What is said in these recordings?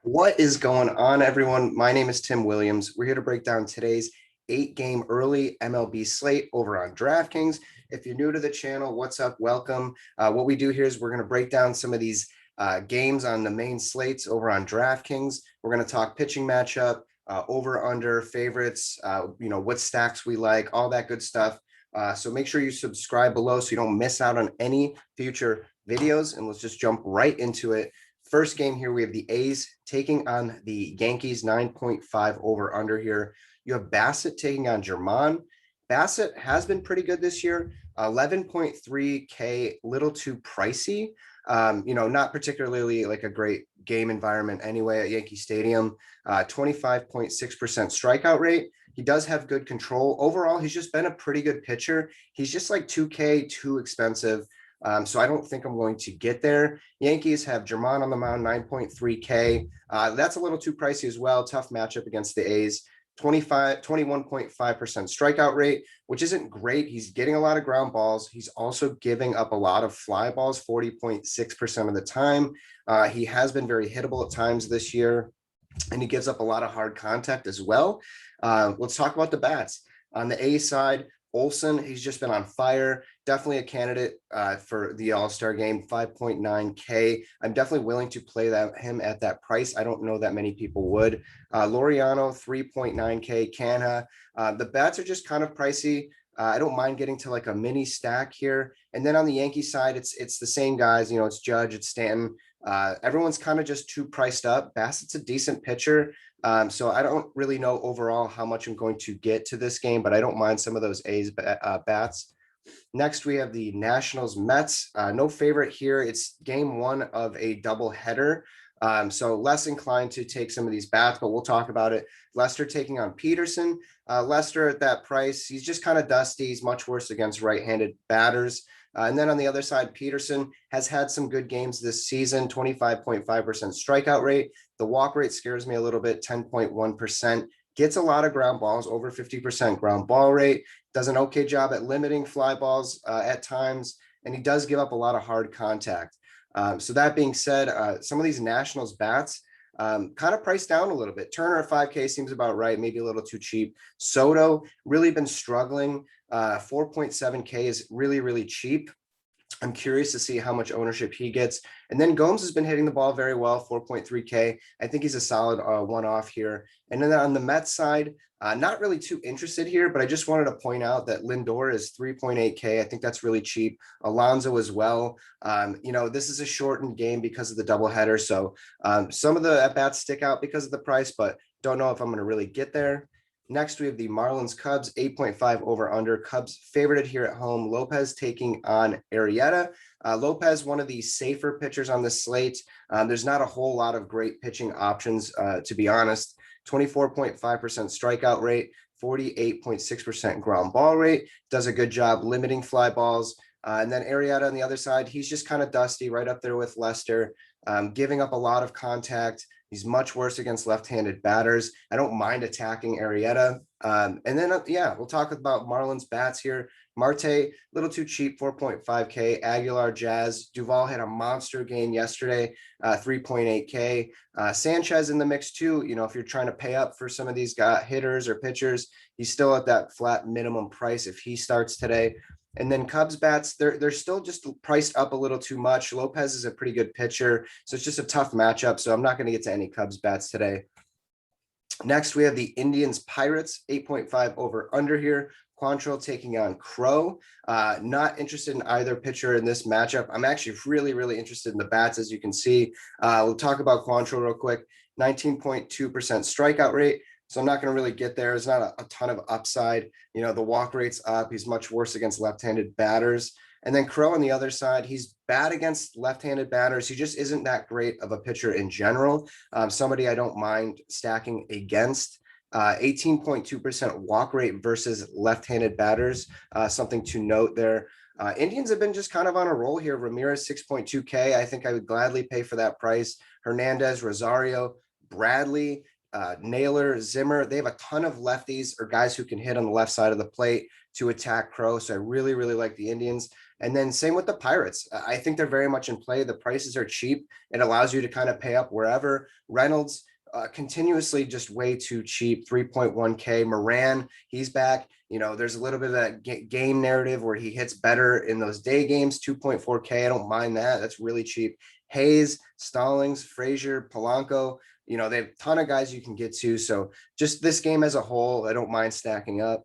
What is going on, everyone? My name is Tim Williams. We're here to break down today's 8-game early MLB slate over on DraftKings. If you're new to the channel, what's up? Welcome. What we do here is we're going to break down some of these games on the main slates over on DraftKings. We're going to talk pitching matchup, over under favorites, what stacks we like, all that good stuff. So make sure you subscribe below so you don't miss out on any future videos. And let's just jump right into it. First game here, we have the A's taking on the Yankees, 9.5 over under here. You have Bassett taking on German. Bassett has been pretty good this year, 11.3K, little too pricey. Not particularly like a great game environment anyway at Yankee Stadium. 25.6% strikeout rate. He does have good control. Overall, he's just been a pretty good pitcher. He's just like 2K, too expensive. So I don't think I'm going to get there. Yankees have German on the mound, 9.3K. That's a little too pricey as well. Tough matchup against the A's. 21.5% strikeout rate, which isn't great. He's getting a lot of ground balls. He's also giving up a lot of fly balls, 40.6% of the time. He has been very hittable at times this year, and he gives up a lot of hard contact as well. Let's talk about the bats. On the A side, Olsen, he's just been on fire. Definitely a candidate for the All-Star game, 5.9K. I'm definitely willing to play him at that price. I don't know that many people would. Laureano, 3.9K. Canha. The bats are just kind of pricey. I don't mind getting to like a mini stack here. And then on the Yankee side, it's the same guys. It's Judge, it's Stanton. Everyone's kind of just too priced up. Bassett's a decent pitcher. So I don't really know overall how much I'm going to get to this game, but I don't mind some of those A's bats. Next, we have the Nationals Mets. No favorite here. It's game one of a double header. So less inclined to take some of these bats, but we'll talk about it. Lester taking on Peterson. Lester at that price, he's just kind of dusty. He's much worse against right-handed batters. And then on the other side, Peterson has had some good games this season, 25.5% strikeout rate. The walk rate scares me a little bit, 10.1%. Gets a lot of ground balls, over 50% ground ball rate. Does an okay job at limiting fly balls at times, and he does give up a lot of hard contact. So that being said, some of these Nationals bats kind of priced down a little bit. Turner at 5K seems about right, maybe a little too cheap. Soto really been struggling. 4.7K is really, really cheap. I'm curious to see how much ownership he gets. And then Gomes has been hitting the ball very well, 4.3K. I think he's a solid one-off here. And then on the Mets side, not really too interested here, but I just wanted to point out that Lindor is 3.8K. I think that's really cheap. Alonso as well. This is a shortened game because of the doubleheader. So some of the at-bats stick out because of the price, but don't know if I'm going to really get there. Next, we have the Marlins Cubs, 8.5 over under. Cubs favorited here at home. Lopez taking on Arrieta. Lopez, one of the safer pitchers on the slate. There's not a whole lot of great pitching options, to be honest. 24.5% strikeout rate, 48.6% ground ball rate. Does a good job limiting fly balls. And then Arrieta on the other side, he's just kind of dusty, right up there with Lester, giving up a lot of contact. He's much worse against left-handed batters. I don't mind attacking Arrieta. And then, we'll talk about Marlins bats here. Marte, a little too cheap, 4.5K. Aguilar, Jazz. Duvall had a monster game yesterday, 3.8K. Sanchez in the mix too. If you're trying to pay up for some of these hitters or pitchers, he's still at that flat minimum price if he starts today. And then Cubs bats, they're still just priced up a little too much. Lopez is a pretty good pitcher, so it's just a tough matchup. So I'm not going to get to any Cubs bats today. Next, we have the Indians Pirates, 8.5 over under here. Quantrill taking on Crow. Not interested in either pitcher in this matchup. I'm actually really, really interested in the bats, as you can see. We'll talk about Quantrill real quick. 19.2% strikeout rate. So I'm not going to really get there. There's not a ton of upside. The walk rate's up. He's much worse against left-handed batters. And then Crow on the other side, he's bad against left-handed batters. He just isn't that great of a pitcher in general. Somebody I don't mind stacking against. 18.2% walk rate versus left-handed batters. Something to note there. Indians have been just kind of on a roll here. Ramirez, 6.2K. I think I would gladly pay for that price. Hernandez, Rosario, Bradley, Naylor, Zimmer, they have a ton of lefties or guys who can hit on the left side of the plate to attack Crow. So I really, really like the Indians. And then same with the Pirates. I think they're very much in play. The prices are cheap. It allows you to kind of pay up wherever. Reynolds, continuously just way too cheap, 3.1K. Moran, he's back. There's a little bit of that game narrative where he hits better in those day games, 2.4K. I don't mind that. That's really cheap. Hayes, Stallings, Frazier, Polanco, they have a ton of guys you can get to. So just this game as a whole, I don't mind stacking up.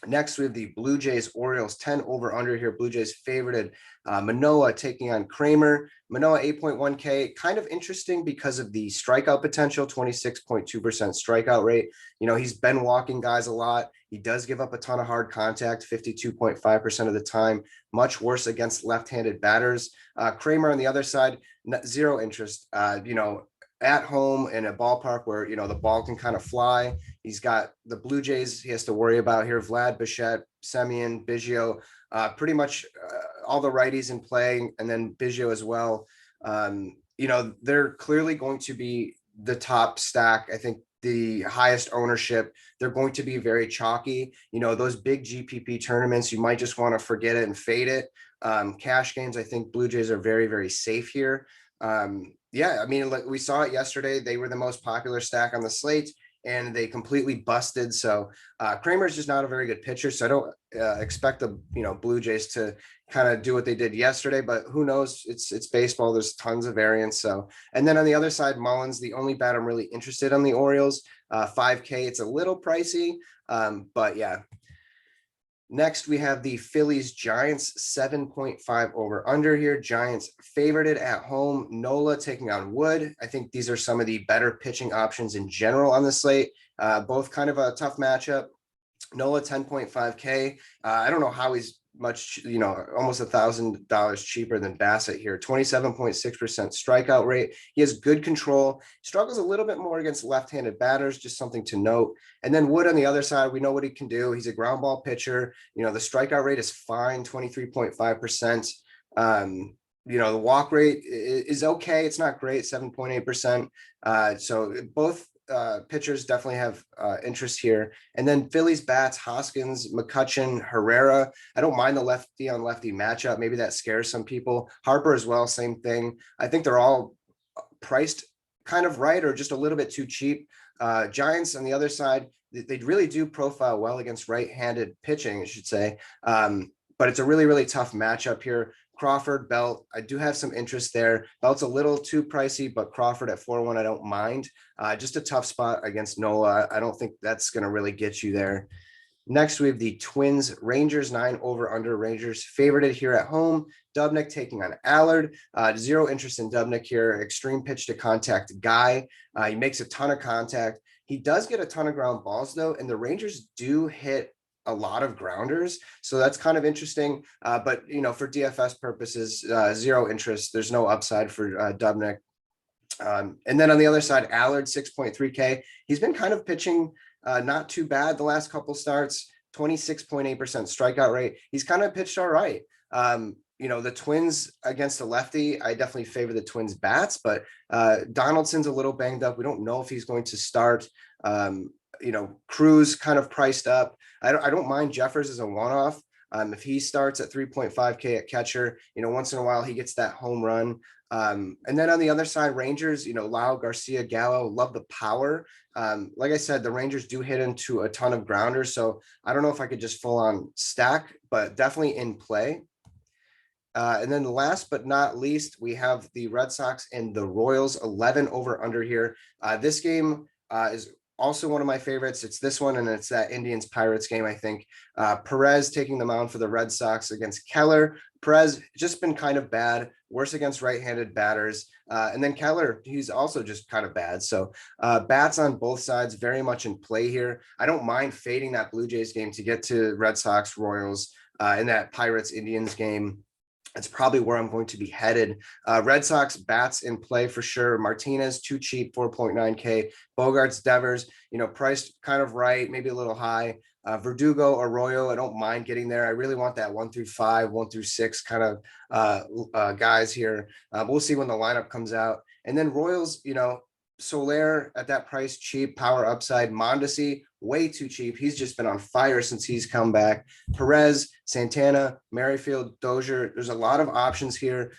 Next, we have the Blue Jays Orioles 10 over under here. Blue Jays favorited. Manoah taking on Kramer. Manoah 8.1K, kind of interesting because of the strikeout potential, 26.2% strikeout rate. He's been walking guys a lot. He does give up a ton of hard contact, 52.5% of the time, much worse against left-handed batters. Kramer on the other side, zero interest. At home in a ballpark where, the ball can kind of fly. He's got the Blue Jays he has to worry about here. Vlad, Bichette, Semien, Biggio, pretty much all the righties in play, and then Biggio as well. They're clearly going to be the top stack. I think the highest ownership. They're going to be very chalky. Those big GPP tournaments, you might just want to forget it and fade it. Cash games, I think Blue Jays are very, very safe here. Like we saw it yesterday. They were the most popular stack on the slate, and they completely busted. So Kramer's just not a very good pitcher. So I don't expect the Blue Jays to kind of do what they did yesterday. But who knows? It's baseball. There's tons of variance. So, and then on the other side, Mullins, the only bat I'm really interested on the Orioles, 5K. It's a little pricey, but yeah. Next, we have the Phillies Giants 7.5 over under here. Giants favorited at home. Nola taking on Wood. I think these are some of the better pitching options in general on the slate. Both kind of a tough matchup. Nola 10.5K. I don't know how he's much, almost $1,000 cheaper than Bassett here. 27.6% strikeout rate. He has good control. Struggles a little bit more against left-handed batters, just something to note. And then Wood on the other side, we know what he can do. He's a ground ball pitcher. The strikeout rate is fine, 23.5%. The walk rate is okay. It's not great, 7.8%. So both pitchers definitely have interest here. And then Phillies bats, Hoskins, McCutchen, Herrera. I don't mind the lefty on lefty matchup. Maybe that scares some people. Harper as well, same thing. I think they're all priced kind of right or just a little bit too cheap. Giants on the other side, they really do profile well against right-handed pitching, I should say. But it's a really, really tough matchup here. Crawford, Belt, I do have some interest there. Belt's a little too pricey, but Crawford at 4-1, I don't mind. Just a tough spot against Nola. I don't think that's going to really get you there. Next, we have the Twins, Rangers 9 over under. Rangers favorited here at home. Dubnyk taking on Allard. Zero interest in Dubnyk here. Extreme pitch to contact guy. He makes a ton of contact. He does get a ton of ground balls though, and the Rangers do hit a lot of grounders. So that's kind of interesting. But, for DFS purposes, zero interest. There's no upside for Dubnyk. And then on the other side, Allard, 6.3K. He's been kind of pitching not too bad the last couple starts, 26.8% strikeout rate. He's kind of pitched all right. The Twins against a lefty, I definitely favor the Twins bats, but Donaldson's a little banged up. We don't know if he's going to start. Cruz kind of priced up. I don't mind Jeffers as a one-off. If he starts at 3.5K at catcher, once in a while he gets that home run. And then on the other side, Rangers, Lau, Garcia, Gallo, love the power. Like I said, the Rangers do hit into a ton of grounders. So I don't know if I could just full on stack, but definitely in play. And then last but not least, we have the Red Sox and the Royals 11 over under here. This game is also one of my favorites. It's this one, and it's that Indians Pirates game, I think. Perez taking the mound for the Red Sox against Keller. Perez just been kind of bad, worse against right-handed batters. And then Keller, he's also just kind of bad. So bats on both sides, very much in play here. I don't mind fading that Blue Jays game to get to Red Sox Royals in that Pirates Indians game. It's probably where I'm going to be headed. Red Sox bats in play for sure. Martinez, too cheap, 4.9K. Bogarts, Devers, priced kind of right, maybe a little high. Verdugo, Arroyo, I don't mind getting there. I really want that 1 through 5, 1 through 6 kind of guys here. We'll see when the lineup comes out. And then Royals, Soler at that price, cheap. Power upside. Mondesi, way too cheap. He's just been on fire since he's come back. Perez, Santana, Merrifield, Dozier. There's a lot of options here.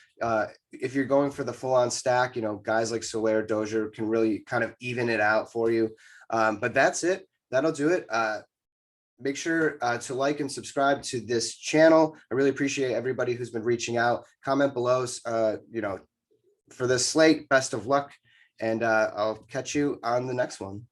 If you're going for the full-on stack, you know, guys like Soler, Dozier can really kind of even it out for you. But that's it. That'll do it. Make sure to like and subscribe to this channel. I really appreciate everybody who's been reaching out. Comment below, you know, for this slate. Best of luck, and I'll catch you on the next one.